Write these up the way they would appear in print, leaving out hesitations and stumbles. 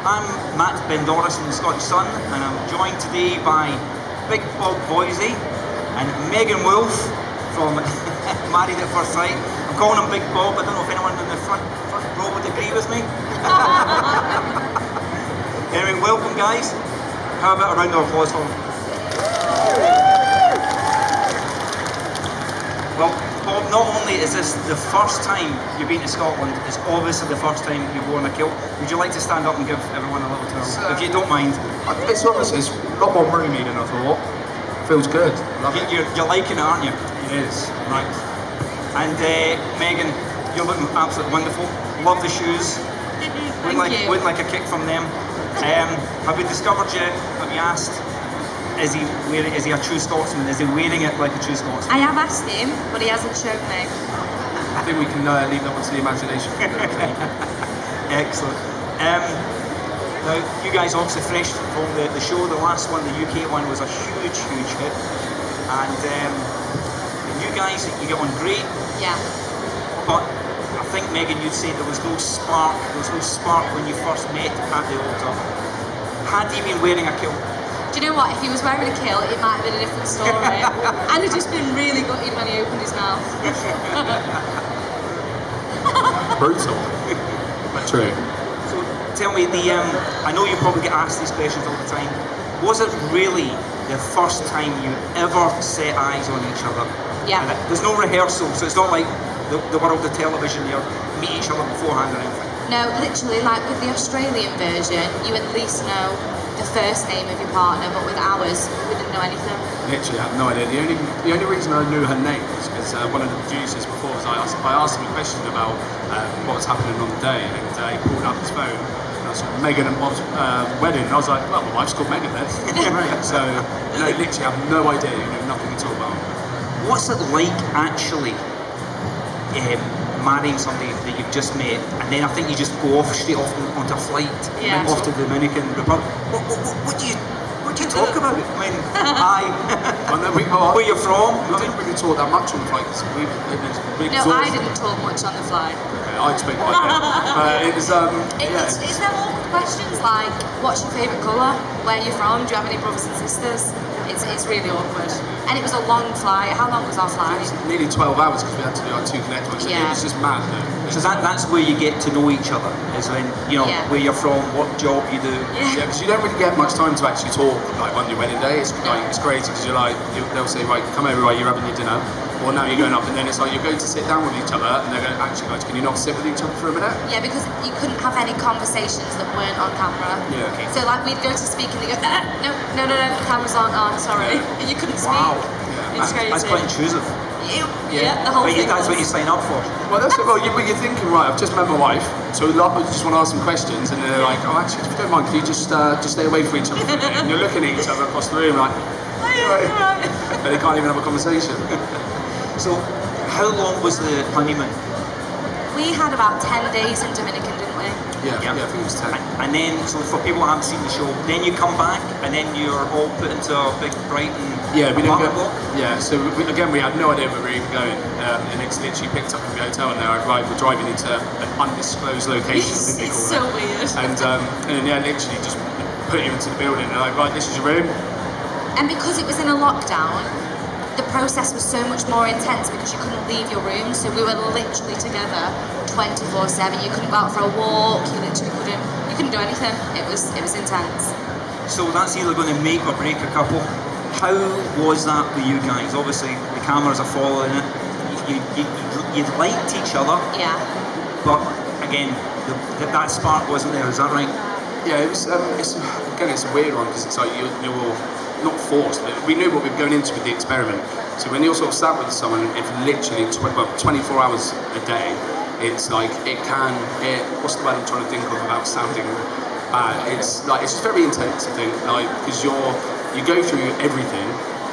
I'm Matt Bendoris from the Scottish Sun, and I'm joined today by Big Bob Voysey and Megan Wolfe from Married at First Sight. I'm calling him Big Bob. I don't know if anyone in the front row would agree with me. Anyway, welcome guys. How about a round of applause for them? Well, Bob, not only is this the first time you've been to Scotland, it's obviously the first time you've worn a kilt. Would you like to stand up and give everyone a little tour, if you don't mind? It's honest, it's a lot more roomy than I thought. Feels good. You're liking it, aren't you? It is. Right. And Megan, you're looking absolutely wonderful. Love the shoes. Would like a kick from them. Have we discovered yet? Have you asked? Is he a true Scotsman? Is he wearing it like a true Scotsman? I have asked him, but he hasn't shown me. I think we can leave that one to the imagination. Excellent. Now, you guys obviously fresh from the show. The last one, the UK one, was a huge hit. And you guys, you get on great. Yeah. But I think, Megan, you'd say there was no spark. There was no spark when you first met at the altar. Had he been wearing a kilt? Do you know what? If he was wearing a kilt, it might have been a different story. And he'd just been really gutted when he opened his mouth. Brutal. But true. So tell me, I know you probably get asked these questions all the time. Was it really the first time you ever set eyes on each other? Yeah. There's no rehearsal, so it's not like the world of television, you meet each other beforehand or anything. No, literally, like with the Australian version, you at least know the first name of your partner, but with ours, we didn't know anything. Literally, I have no idea. The only reason I knew her name was because one of the producers before was I asked him a question about what was happening on the day, and he pulled up his phone. And I was like, Megan and Bob's wedding. And I was like, well, my wife's called Megan then. Right. So, literally, I have no idea. Nothing at all about it. What's it like actually marrying somebody that you've just met, and then I think you just go off straight off onto a flight, off to the Dominican Republic? What do you talk about? I mean, hi. Where you're from? We didn't really talk that much on the flight. No, I didn't talk much on the flight. Okay, I expect it was Is there awkward questions like, what's your favourite colour? Where are you from? Do you have any brothers and sisters? It's really awkward. And it was a long flight. How long was our flight? It was nearly 12 hours because we had to do our 2 connect ones. It was just mad though. So that's where you get to know each other, is when, where you're from, what job you do. Yeah, because you don't really get much time to actually talk like on your wedding day. It's crazy because they'll say, right, come over while you're having your dinner. Or now you're going up, and then it's like you're going to sit down with each other, and they're going, actually guys, can you not sit with each other for a minute? Yeah, because you couldn't have any conversations that weren't on camera. Yeah. Okay. So like we'd go to speak and they go, no, cameras aren't on, sorry. And you couldn't speak. Wow. It's crazy. That's quite intrusive. Yeah, the whole thing. That's what you sign up for. Well, you're thinking, right, I've just met my wife, so I just want to ask some questions, and they're like, oh, actually, if you don't mind, can you just stay away from each other for a minute? And you're looking at each other across the room like, right. But they can't even have a conversation. So, how long was the honeymoon? We had about 10 days in Dominican, didn't we? Yeah, I think it was 10. And then, so for people who haven't seen the show, then you come back, and then you're all put into a big Brighton apartment block? Yeah, so we had no idea where we were even going, and it's literally picked up from the hotel, and now we're driving into an undisclosed location, I think they call so weird. And then literally just put you into the building, and like, right, this is your room. And because it was in a lockdown, the process was so much more intense because you couldn't leave your room, so we were literally together 24/7. You couldn't go out for a walk, you couldn't do anything. It was intense. So that's either going to make or break a couple. How was that for you guys? Obviously the cameras are following it. You liked each other. Yeah. But again, that spark wasn't there, is that right? Yeah, it was, it's a weird one because it's like you're all not forced, but we knew what we were going into with the experiment. So when you're sort of sat with someone, if literally 24 hours a day, it's like what's the word I'm trying to think of without sounding bad? It's very intense, I think, like because you go through everything.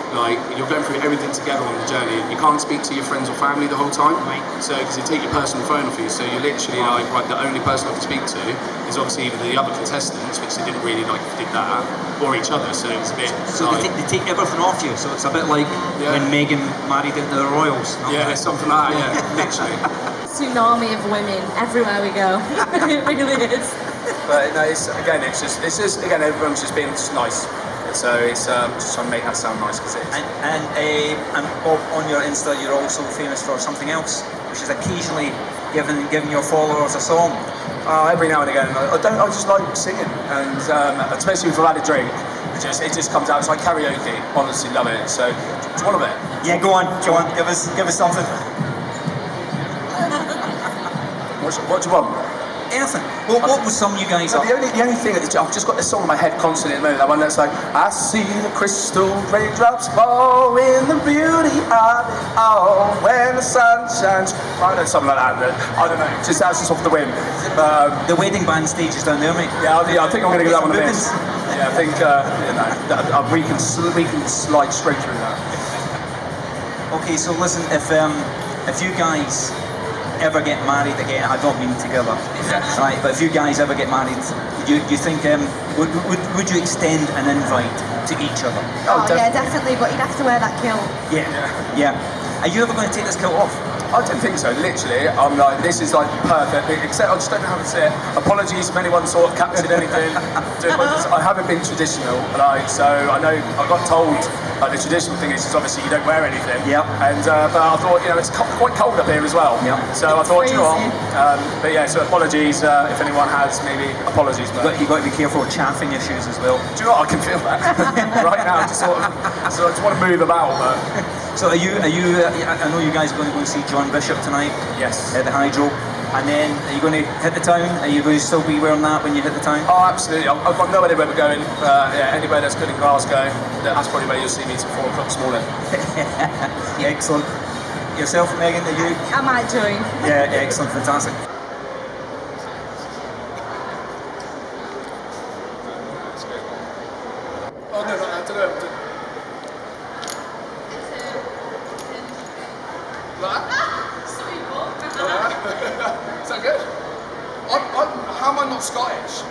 Like, you're going through everything together on the journey. You can't speak to your friends or family the whole time, right? So, because they take your personal phone off you, so you're literally like, right, the only person I can speak to is obviously either the other contestants, which they didn't really like if they did that, or each other, so it's a bit... So they take everything off you, so it's a bit like when Megan married into the Royals. Yeah, something like that, yeah, literally. Tsunami of women everywhere we go. It really is. But no, it's just again, everyone's just being just nice. So it's just trying to make that sound nice because it is. And Bob, on your Insta, you're also famous for something else, which is occasionally giving your followers a song. Every now and again. I just like singing, and especially if I've had a drink, it just comes out. It's like karaoke. Honestly, love it. So, do you want a bit? Yeah, go on, give us something. What do you want? Anything. Well, what was some you guys No, up? the only thing I've just got this song in my head constantly at the moment. That one that's like, I see the crystal raindrops fall in the beauty of it all when the sun shines. I don't know, something like that. I don't know. That's just off the whim. The wedding band stage is down there, mate. Yeah, I think I'm going to give that one a miss. Yeah, I think we can slide straight through that. Okay, so listen, if you guys ever get married again, I don't mean together, right? But if you guys ever get married, you think would you extend an invite to each other? Oh yeah, definitely. But you'd have to wear that kilt. Yeah. Are you ever going to take this kilt off? I don't think so. Literally, I'm like, this is like perfect. Except I just don't know how to say it. Apologies if anyone sort of captured anything. I haven't been traditional, so I know I got told the traditional thing is obviously you don't wear anything. Yep. And but I thought it's quite cold up here as well. Yep. So I thought, you know what? But yeah, so apologies if anyone has maybe apologies. But You've got to be careful of chaffing issues as well. do you know what? I can feel that right now. So I just want to move about, but. So are you? I know you guys are going to go and see John Bishop tonight. Yes. At the Hydro, and then are you going to hit the town? Are you going to still be wearing that when you hit the town? Oh, absolutely. I've got no idea where we're going. Yeah, anywhere that's good in Glasgow, that's probably where you'll see me till 4 o'clock this morning. Excellent. Yourself, Megan? Are you? I might join. Yeah, excellent, fantastic. Oh no, I don't know. Is that good? How am I not Scottish?